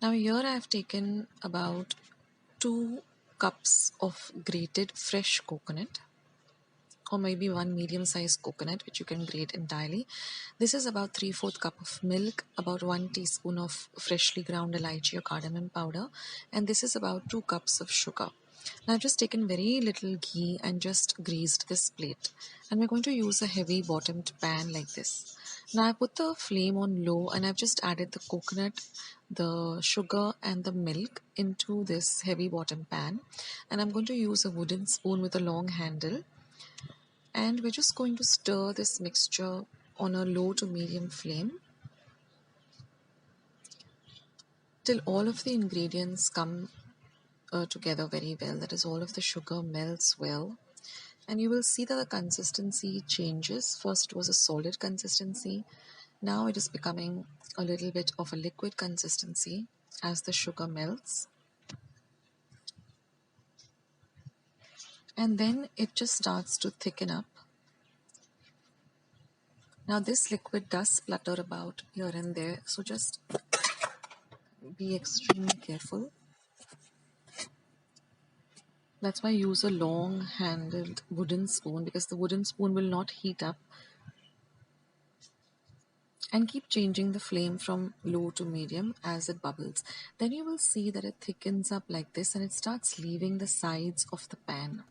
Now here I have taken about 2 cups of grated fresh coconut, or maybe one medium-sized coconut which you can grate entirely. This is about 3/4 cup of milk, about 1 teaspoon of freshly ground elaichi or cardamom powder, and this is about 2 cups of sugar. Now I've just taken very little ghee and just greased this plate, and we're going to use a heavy bottomed pan like this. Now I put the flame on low and I've just added the coconut, the sugar and the milk into this heavy bottom pan, and I'm going to use a wooden spoon with a long handle, and we're just going to stir this mixture on a low to medium flame till all of the ingredients come together very well. That is, all of the sugar melts well, and you will see that the consistency changes. First it was a solid consistency, now it is becoming a little bit of a liquid consistency as the sugar melts, and then it just starts to thicken up. Now this liquid does splutter about here and there, so just be extremely careful. That's why I use a long handled wooden spoon, because the wooden spoon will not heat up. And keep changing the flame from low to medium as it bubbles. Then you will see that it thickens up like this and it starts leaving the sides of the pan.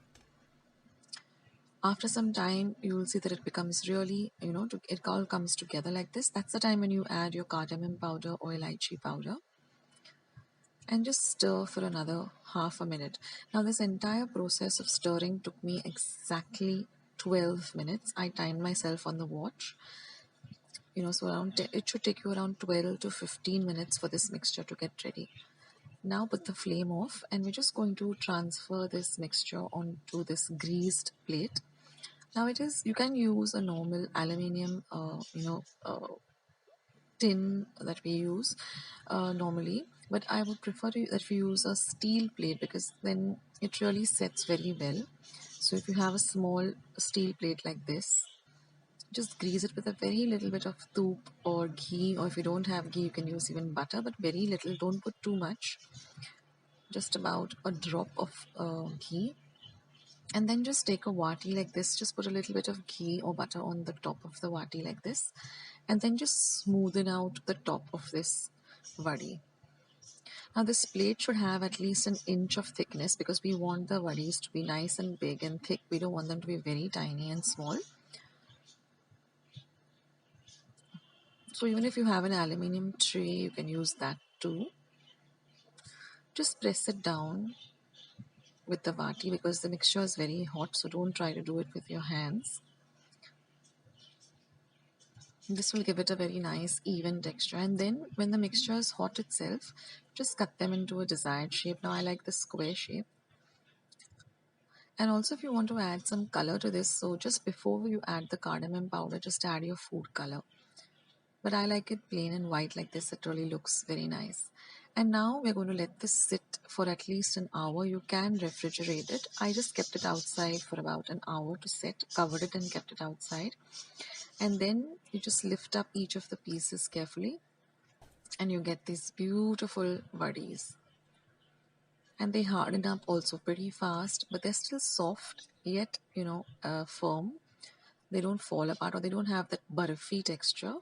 After some time, you will see that it becomes really, it all comes together like this. That's the time when you add your cardamom powder or elaichi powder, and just stir for another half a minute. Now this entire process of stirring took me exactly 12 minutes. I timed myself on the watch. So it should take you around 12 to 15 minutes for this mixture to get ready. Now put the flame off, and we're just going to transfer this mixture onto this greased plate. Now you can use a normal aluminium tin that we use normally, but I would prefer that we use a steel plate, because then it really sets very well. So if you have a small steel plate like this, just grease it with a very little bit of toop or ghee, or if you don't have ghee you can use even butter, but very little. Don't put too much, just about a drop of ghee. And then just take a vati like this, just put a little bit of ghee or butter on the top of the vati like this, and then just smoothen out the top of this vadi. Now this plate should have at least an inch of thickness, because we want the vadis to be nice and big and thick. We don't want them to be very tiny and small. So even if you have an aluminium tray, you can use that too. Just press it down with the vati, because the mixture is very hot, so don't try to do it with your hands. This will give it a very nice even texture. And then when the mixture is hot itself, just cut them into a desired shape. Now I like the square shape. And also if you want to add some color to this, so just before you add the cardamom powder, just add your food color. But I like it plain and white like this. It really looks very nice. And now we're going to let this sit for at least an hour. You can refrigerate it. I just kept it outside for about an hour to set, covered it and kept it outside. And then you just lift up each of the pieces carefully, and you get these beautiful vadis. And they harden up also pretty fast, but they're still soft, yet firm. They don't fall apart, or they don't have that barfi texture.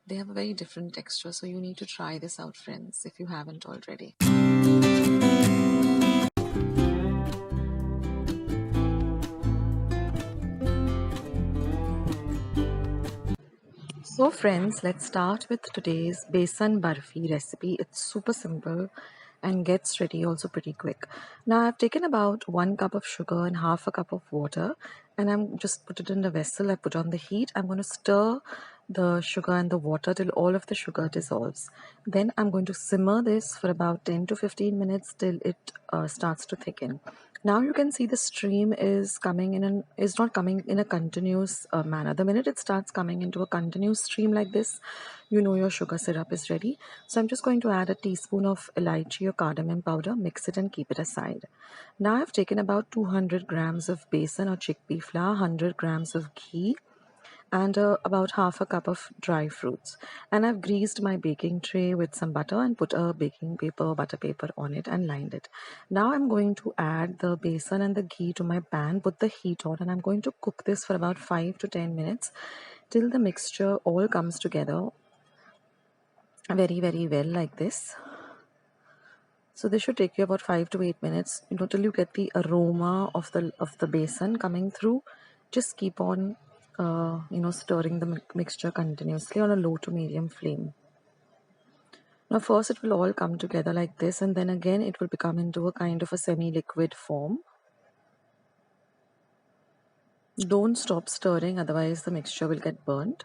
They have a very different texture, so you need to try this out, friends, if you haven't already. So friends, let's start with today's Besan Barfi recipe. It's super simple and gets ready also pretty quick. Now I've taken about 1 cup of sugar and half a cup of water, and I'm just put it in the vessel. I put on the heat. I'm going to stir the sugar and the water till all of the sugar dissolves. Then I'm going to simmer this for about 10 to 15 minutes till it starts to thicken. Now you can see the stream is not coming in a continuous manner. The minute it starts coming into a continuous stream like this, you know your sugar syrup is ready. So I'm just going to add a teaspoon of elaichi or cardamom powder, mix it and keep it aside. Now I've taken about 200 grams of besan or chickpea flour, 100 grams of ghee, and about half a cup of dry fruits. And I've greased my baking tray with some butter and put a baking paper, butter paper on it and lined it. Now I'm going to add the besan and the ghee to my pan, put the heat on, and I'm going to cook this for about 5 to 10 minutes till the mixture all comes together very, very well like this. So this should take you about 5 to 8 minutes, till you get the aroma of the besan coming through. Just keep on, stirring the mixture continuously on a low to medium flame. Now first it will all come together like this, and then again it will become into a kind of a semi-liquid form. Don't stop stirring, otherwise the mixture will get burnt.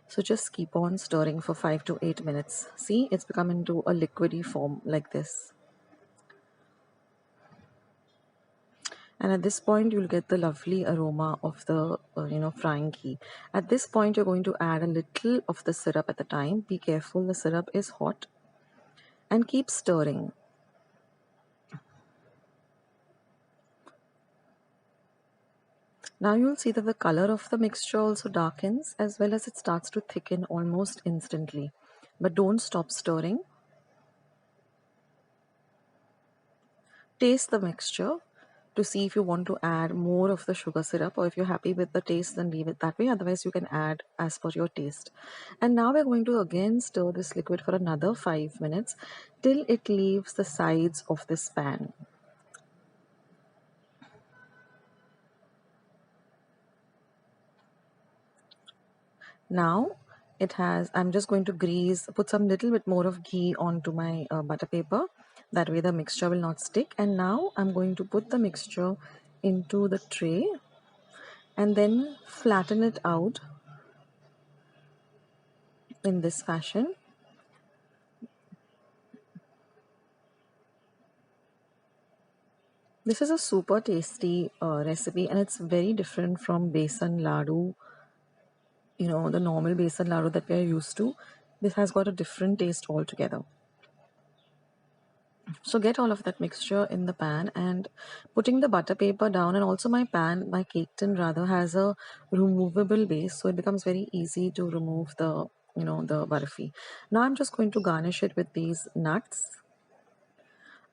So just keep on stirring for 5 to 8 minutes. See, it's become into a liquidy form like this. And at this point you'll get the lovely aroma of the frying ghee. At this point you're going to add a little of the syrup at the time. Be careful, the syrup is hot, and keep stirring. Now you'll see that the color of the mixture also darkens, as well as it starts to thicken almost instantly. But don't stop stirring. Taste the mixture to see if you want to add more of the sugar syrup, or if you're happy with the taste, then leave it that way. Otherwise you can add as per your taste. And now we're going to again stir this liquid for another 5 minutes till it leaves the sides of this pan. Now I'm just going to put some little bit more of ghee onto my butter paper. That way the mixture will not stick. And now I'm going to put the mixture into the tray and then flatten it out in this fashion. This is a super tasty recipe, and it's very different from Besan Ladoo, the normal Besan Ladoo that we are used to. This has got a different taste altogether. So get all of that mixture in the pan, and putting the butter paper down, and also my cake tin rather, has a removable base, so it becomes very easy to remove the barfi. Now I'm just going to garnish it with these nuts.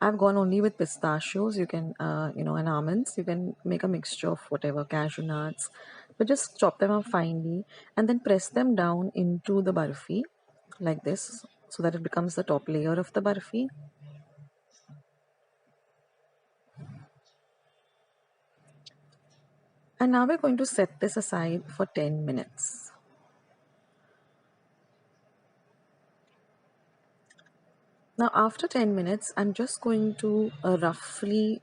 I've gone only with pistachios. You can, and almonds. You can make a mixture of whatever, cashew nuts, but just chop them up finely and then press them down into the barfi like this, so that it becomes the top layer of the barfi. And now we're going to set this aside for 10 minutes. Now after 10 minutes, I'm just going to roughly,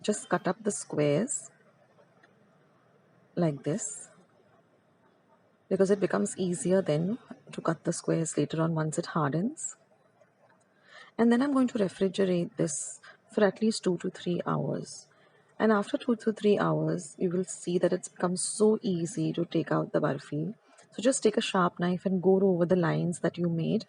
just cut up the squares like this, because it becomes easier then to cut the squares later on once it hardens. And then I'm going to refrigerate this for at least 2 to 3 hours. And after 2 to 3 hours, you will see that it's become so easy to take out the barfi. So just take a sharp knife and go over the lines that you made.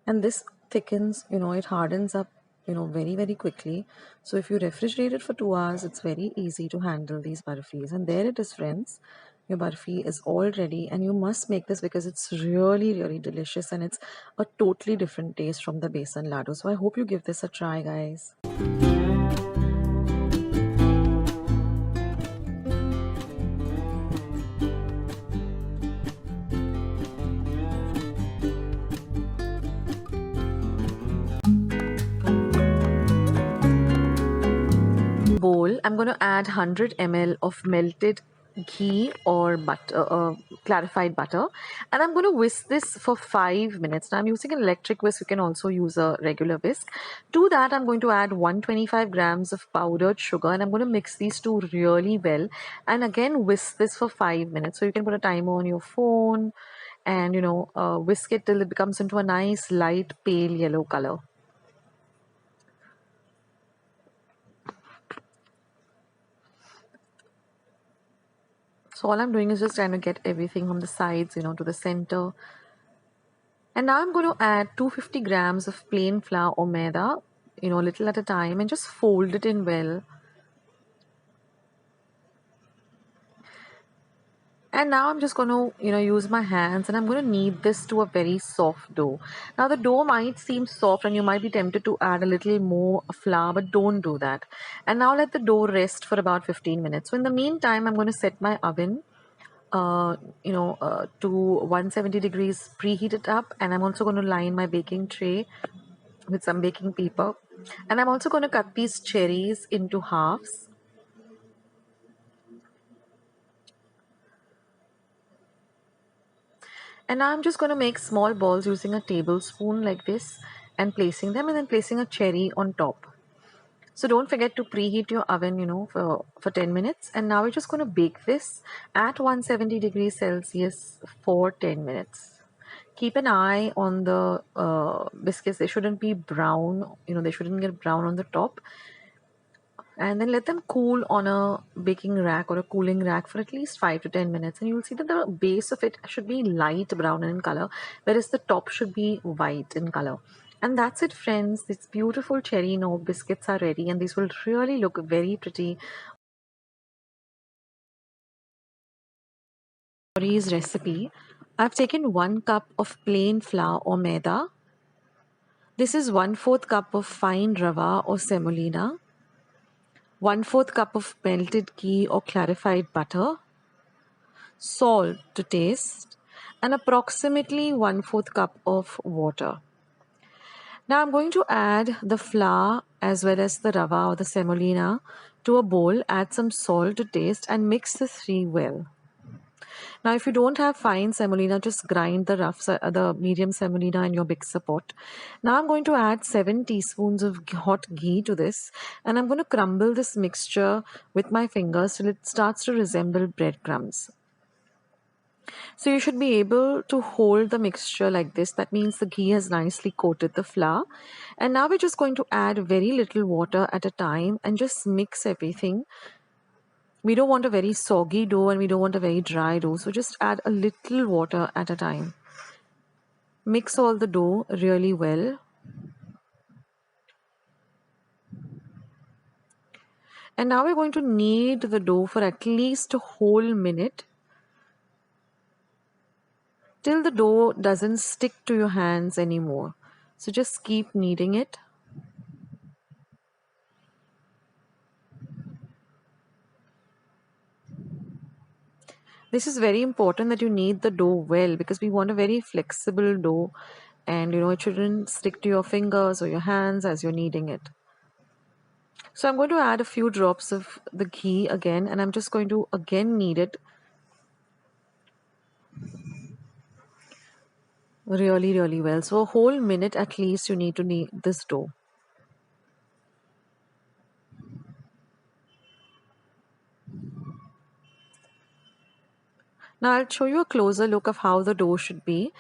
And this thickens, it hardens up, very, very quickly. So if you refrigerate it for 2 hours, it's very easy to handle these barfis. And there it is, friends. Your barfi is all ready, and you must make this because it's really, really delicious, and it's a totally different taste from the Besan Ladoo. So I hope you give this a try, guys. Bowl, I'm going to add 100 ml of melted ghee or butter, clarified butter, and I'm going to whisk this for 5 minutes. Now I'm using an electric whisk. You can also use a regular whisk. To that, I'm going to add 125 grams of powdered sugar, and I'm going to mix these two really well, and again whisk this for 5 minutes. So you can put a timer on your phone and whisk it till it becomes into a nice light pale yellow color. So all I'm doing is just trying to get everything from the sides, to the center. And now I'm going to add 250 grams of plain flour or maida, a little at a time, and just fold it in well. And now I'm just going to, use my hands and I'm going to knead this to a very soft dough. Now the dough might seem soft and you might be tempted to add a little more flour, but don't do that. And now let the dough rest for about 15 minutes. So in the meantime, I'm going to set my oven to 170 degrees, preheat it up, and I'm also going to line my baking tray with some baking paper. And I'm also going to cut these cherries into halves. And now I'm just going to make small balls using a tablespoon like this and placing them and then placing a cherry on top. So don't forget to preheat your oven, for 10 minutes. And now we're just going to bake this at 170 degrees Celsius for 10 minutes. Keep an eye on the biscuits. They shouldn't be brown, they shouldn't get brown on the top. And then let them cool on a baking rack or a cooling rack for at least 5 to 10 minutes, and you'll see that the base of it should be light brown in color, whereas the top should be white in color. And that's it, friends. These beautiful cherry no biscuits are ready, and these will really look very pretty. Today's recipe, I've taken 1 cup of plain flour or maida. This is 1/4 cup of fine rava or semolina, 1/4 cup of melted ghee or clarified butter, salt to taste, and approximately 1/4 cup of water. Now I'm going to add the flour as well as the rava or the semolina to a bowl, add some salt to taste, and mix the three well. Now, if you don't have fine semolina, just grind the medium semolina in your mixer pot. Now I'm going to add 7 teaspoons of hot ghee to this, and I'm going to crumble this mixture with my fingers till it starts to resemble breadcrumbs. So you should be able to hold the mixture like this. That means the ghee has nicely coated the flour. And now we're just going to add very little water at a time and just mix everything. We don't want a very soggy dough and we don't want a very dry dough. So just add a little water at a time. Mix all the dough really well. And now we're going to knead the dough for at least a whole minute, till the dough doesn't stick to your hands anymore. So just keep kneading it. This is very important that you knead the dough well, because we want a very flexible dough, and it shouldn't stick to your fingers or your hands as you're kneading it. So I'm going to add a few drops of the ghee again, and I'm just going to again knead it really well. So a whole minute at least you need to knead this dough. Now I'll show you a closer look of how the dough should be.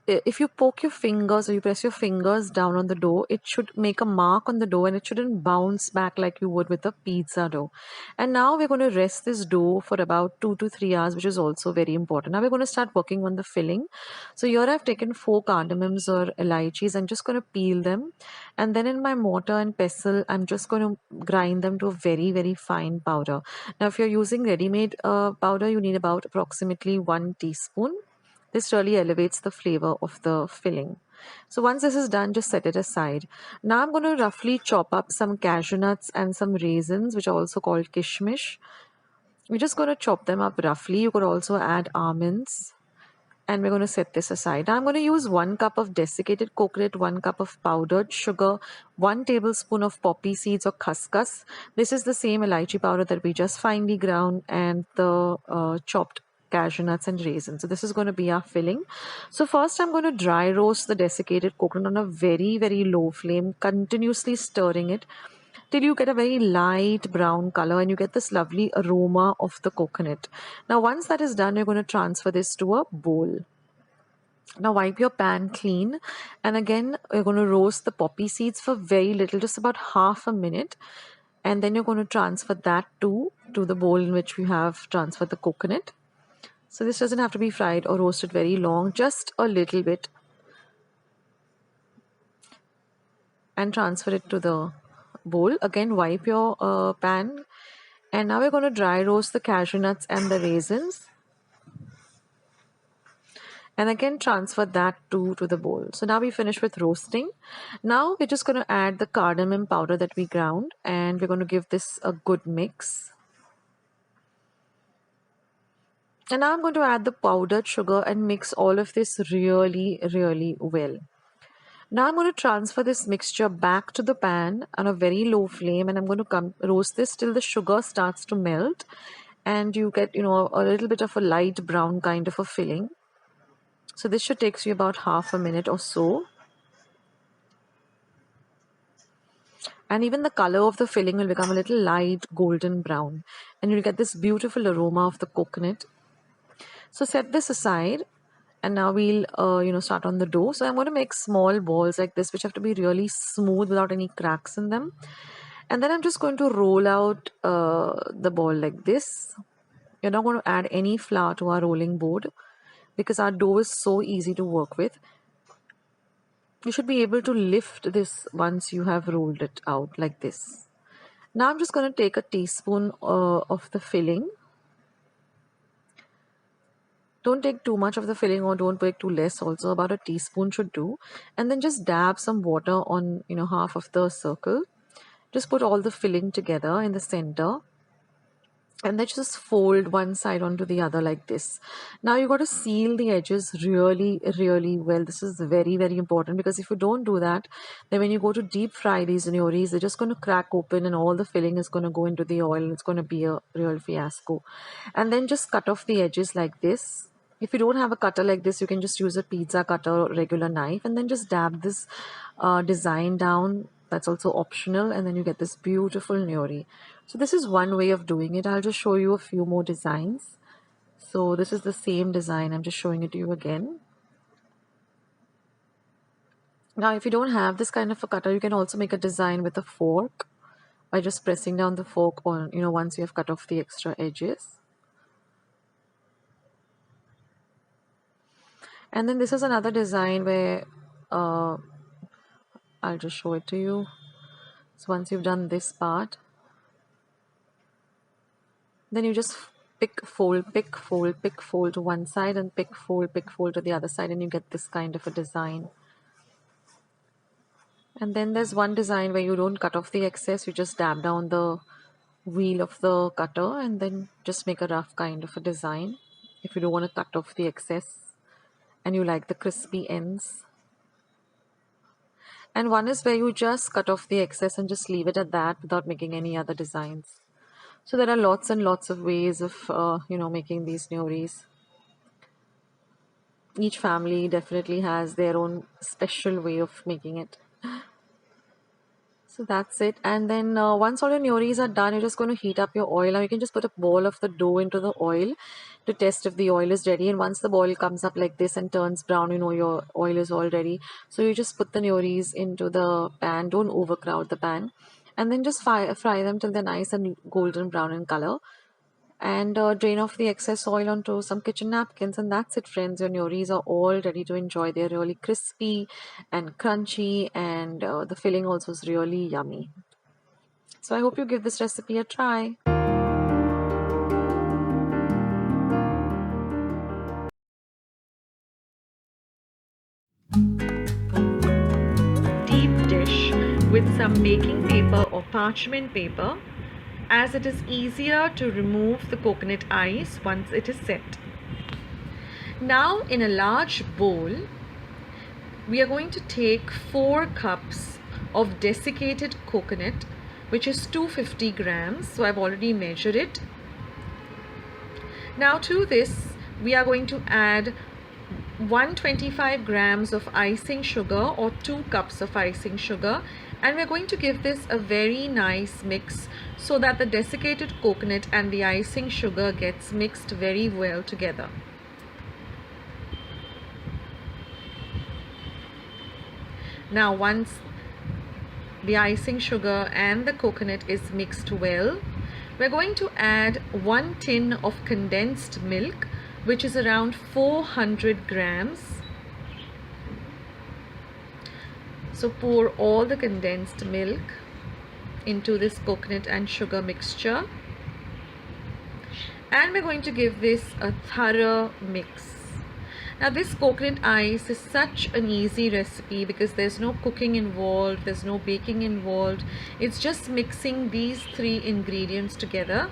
It, if you poke your fingers or you press your fingers down on the dough, it should make a mark on the dough and it shouldn't bounce back like you would with a pizza dough. And now we're going to rest this dough for about 2 to 3 hours, which is also very important. Now we're going to start working on the filling. So here I've taken 4 cardamoms or elaichis. I'm just going to peel them, and then in my mortar and pestle I'm just going to grind them to a very fine powder. Now if you're using ready-made powder, you need about approximately 1 teaspoon. This really elevates the flavor of the filling. So once this is done, just set it aside. Now I'm going to roughly chop up some cashew nuts and some raisins, which are also called kishmish. We're just going to chop them up roughly. You could also add almonds. And we're going to set this aside. Now I'm going to use 1 cup of desiccated coconut, 1 cup of powdered sugar, 1 tablespoon of poppy seeds or khuskhus. This is the same elaichi powder that we just finely ground, and the chopped cashew nuts and raisins. So this is going to be our filling. So first I'm going to dry roast the desiccated coconut on a very low flame, continuously stirring it till you get a very light brown color and you get this lovely aroma of the coconut. Now once that is done, you're going to transfer this to a bowl. Now wipe your pan clean, and again you're going to roast the poppy seeds for very little, just about half a minute, and then you're going to transfer that to the bowl in which we have transferred the coconut. So this doesn't have to be fried or roasted very long, just a little bit, and transfer it to the bowl. Again wipe your pan, and now we're going to dry roast the cashew nuts and the raisins. and again transfer that to the bowl. So now we finish with roasting. Now we're just going to add the cardamom powder that we ground, and we're going to give this a good mix. And now I'm going to add the powdered sugar and mix all of this really well. Now I'm going to transfer this mixture back to the pan on a very low flame, and I'm going to roast this till the sugar starts to melt and you get, a little bit of a light brown kind of a filling. So this should take you about half a minute or so. And even the color of the filling will become a little light golden brown, and you'll get this beautiful aroma of the coconut. So set this aside, and now we'll start on the dough. So I'm going to make small balls like this, which have to be really smooth without any cracks in them. And then I'm just going to roll out the ball like this. You're not going to add any flour to our rolling board because our dough is so easy to work with. You should be able to lift this once you have rolled it out like this. Now I'm just going to take a teaspoon of the filling. Don't take too much of the filling, or don't take too less also. About a teaspoon should do. And then just dab some water on, half of the circle. Just put all the filling together in the center. And then just fold one side onto the other like this. Now you got to seal the edges really well. This is very important, because if you don't do that, then when you go to deep fry these nyoris, they're just going to crack open and all the filling is going to go into the oil, and it's going to be a real fiasco. And then just cut off the edges like this. If you don't have a cutter like this, you can just use a pizza cutter or regular knife, and then just dab this design down. That's also optional, and then you get this beautiful nyori. So this is one way of doing it. I'll just show you a few more designs. So this is the same design. I'm just showing it to you again. Now, if you don't have this kind of a cutter, you can also make a design with a fork by just pressing down the fork on, once you have cut off the extra edges. And then this is another design where I'll just show it to you. So once you've done this part, then you just pick, fold to one side, and pick, fold to the other side, and you get this kind of a design. And then there's one design where you don't cut off the excess, you just dab down the wheel of the cutter and then just make a rough kind of a design if you don't want to cut off the excess and you like the crispy ends. And one is where you just cut off the excess and just leave it at that without making any other designs. So there are lots and lots of ways of making these nyoris. Each family definitely has their own special way of making it. So that's it. And then once all your nyoris are done, you're just going to heat up your oil. Now you can just put a ball of the dough into the oil to test if the oil is ready. And once the ball comes up like this and turns brown, your oil is all ready. So you just put the nyoris into the pan. Don't overcrowd the pan. And then just fry them till they're nice and golden brown in color. And drain off the excess oil onto some kitchen napkins, and that's it, friends. Your nyoris are all ready to enjoy. They're really crispy and crunchy, and the filling also is really yummy. So I hope you give this recipe a try. Deep dish with some baking paper or parchment paper, as it is easier to remove the coconut ice once it is set. Now in a large bowl, we are going to take 4 cups of desiccated coconut, which is 250 grams. So I've already measured it. Now to this, we are going to add 125 grams of icing sugar or 2 cups of icing sugar, and we're going to give this a very nice mix so that the desiccated coconut and the icing sugar gets mixed very well together. Now once the icing sugar and the coconut is mixed well, we're going to add 1 tin of condensed milk, which is around 400 grams. So pour all the condensed milk into this coconut and sugar mixture, and we're going to give this a thorough mix. Now this coconut ice is such an easy recipe because there's no cooking involved, there's no baking involved. It's just mixing these three ingredients together,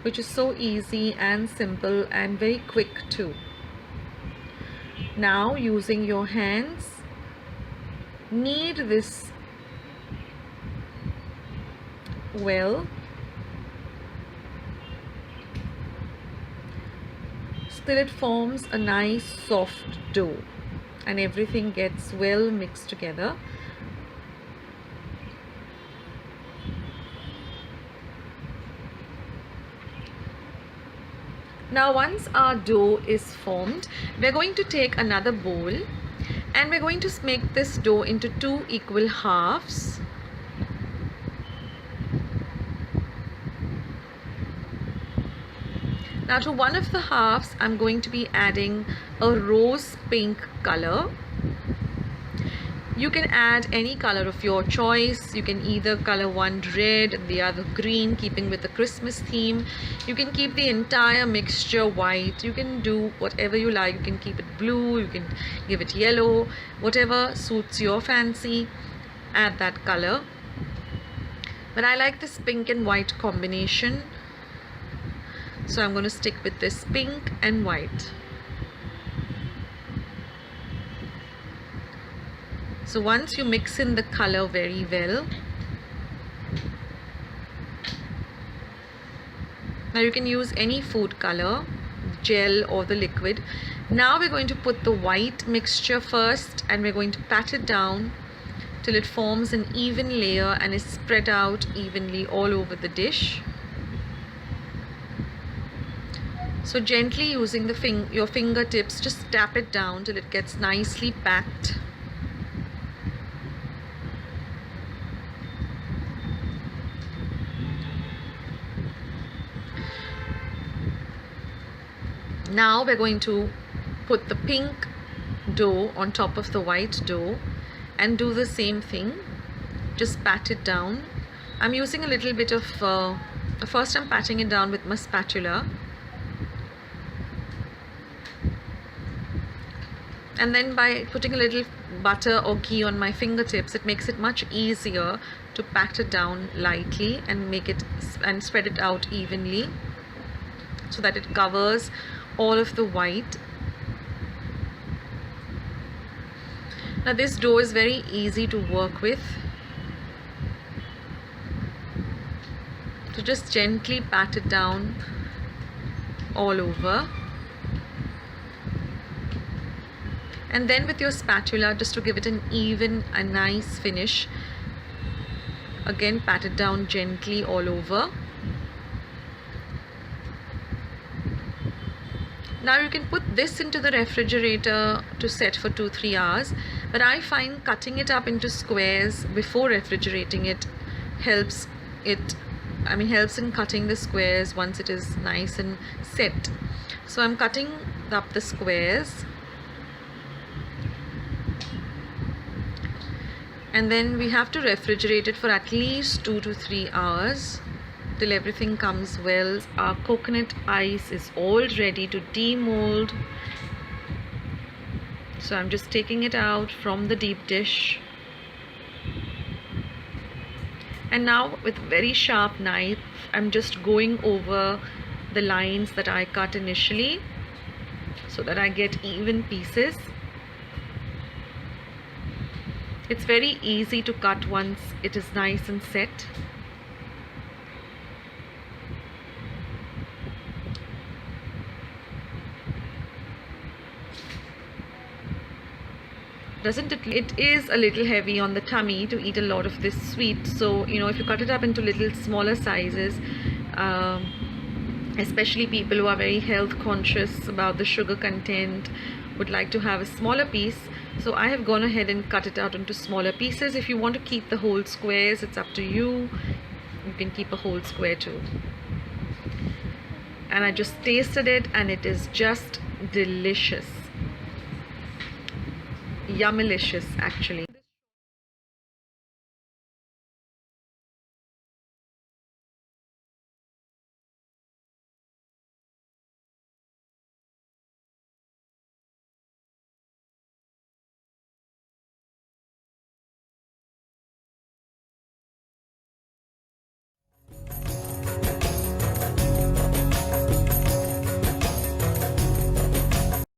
which is so easy and simple and very quick too. Now using your hands, knead this well till it forms a nice soft dough and everything gets well mixed together. Now once our dough is formed, we're going to take another bowl and we're going to make this dough into 2 equal halves. Now to one of the halves, I'm going to be adding a rose pink color. You can add any color of your choice. You can either color one red, the other green, keeping with the Christmas theme. You can keep the entire mixture white. You can do whatever you like. You can keep it blue, you can give it yellow, whatever suits your fancy. Add that color. But I like this pink and white combination, so I'm going to stick with this pink and white. So once you mix in the color very well, now you can use any food color, gel or the liquid. Now we're going to put the white mixture first and we're going to pat it down till it forms an even layer and is spread out evenly all over the dish. So gently using your fingertips, just tap it down till it gets nicely packed. Now we're going to put the pink dough on top of the white dough and do the same thing. Just pat it down. I'm using a little bit of, first I'm patting it down with my spatula. And then by putting a little butter or ghee on my fingertips, it makes it much easier to pat it down lightly and make it and spread it out evenly so that it covers all of the white. Now this dough is very easy to work with. So just gently pat it down all over. And then with your spatula, just to give it an even and nice finish, again pat it down gently all over. Now you can put this into the refrigerator to set for 2-3 hours, but I find cutting it up into squares before refrigerating it helps in cutting the squares once it is nice and set. So I'm cutting up the squares. And then we have to refrigerate it for at least 2 to 3 hours till everything comes well. Our coconut ice is all ready to demold. So I'm just taking it out from the deep dish. And now with a very sharp knife, I'm just going over the lines that I cut initially so that I get even pieces. It's very easy to cut once it is nice and set. It is a little heavy on the tummy to eat a lot of this sweet, so if you cut it up into little smaller sizes, especially people who are very health conscious about the sugar content would like to have a smaller piece. So I have gone ahead and cut it out into smaller pieces. If you want to keep the whole squares, it's up to you. You can keep a whole square too. And I just tasted it and it is just delicious. Yummilicious actually.